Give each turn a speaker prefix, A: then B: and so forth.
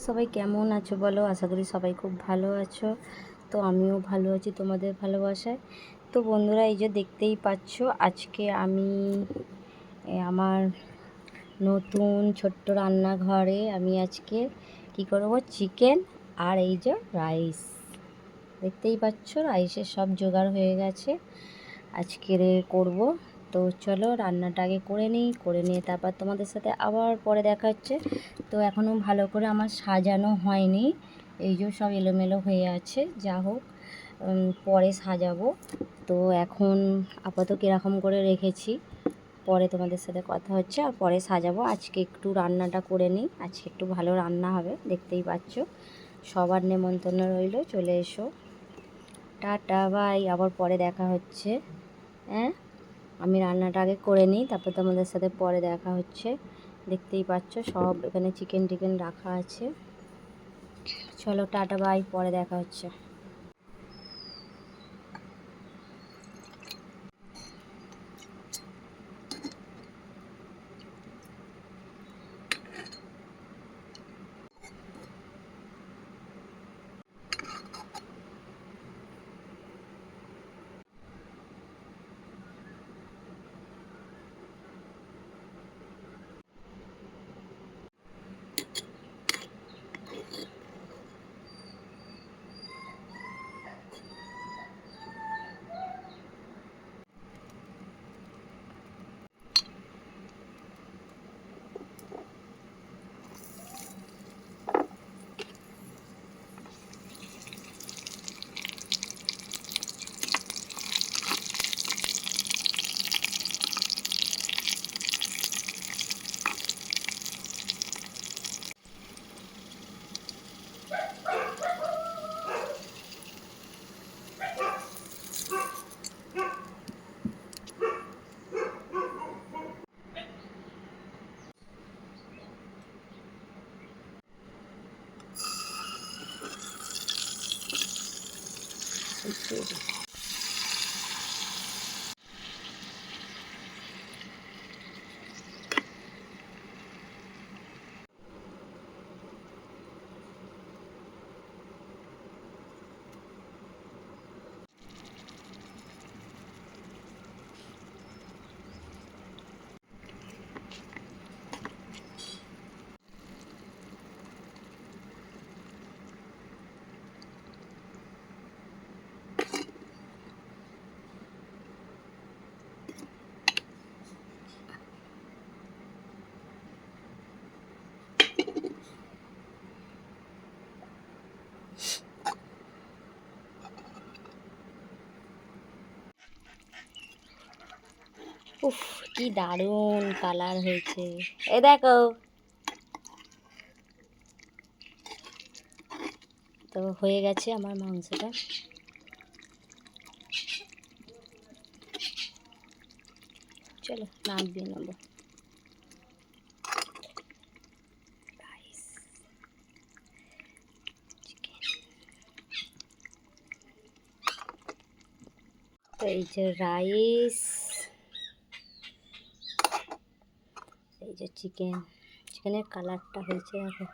A: সবাই কেমন আছো বলো? আশা করি সবাই খুব ভালো আছো। তো আমিও ভালো আছি তোমাদের ভালোবাসায়। তো বন্ধুরা, এই যে দেখতেই পাচ্ছ, আজকে আমি আমার নতুন ছোট্ট রান্নাঘরে আমি আজকে কি করব, চিকেন আর এই যে রাইস। দেখতেই পাচ্ছ রাইসের সব জোগাড় হয়ে গেছে, আজকে করব। তো চলো রান্নাটা আগে করে নিই, করে নিয়ে তারপর তোমাদের সাথে আবার পরে দেখা হচ্ছে। তো এখনও ভালো করে আমার সাজানো হয়নি, এই যে সব এলোমেলো হয়ে আছে। যা হোক, পরে সাজাবো। তো এখন আপাতত কীরকম করে রেখেছি, পরে তোমাদের সাথে কথা হচ্ছে আর পরে সাজাবো। আজকে একটু রান্নাটা করে নিই, আজকে একটু ভালো রান্না হবে। দেখতেই পাচ্ছ, সবার নেমন্তন্ন রইল, চলে এসো। টাটা বাই, আবার পরে দেখা হচ্ছে। হ্যাঁ, আমি রান্নাটা আগে করে নিই, তারপর তোমাদের সাথে পরে দেখা হচ্ছে। দেখতেই পাচ্ছ সব এখানে চিকেন টিকেন রাখা আছে। চলো টাটা বাই, পরে দেখা হচ্ছে। উফ, কি দারুণ কালার হয়েছে, এ দেখো। তো হয়ে গেছে আমার মাংসটা। চলো নামিয়ে নেবো। তো এই যে রাইস, এই যে চিকেন, চিকেনের কালারটা হয়েছে দেখো।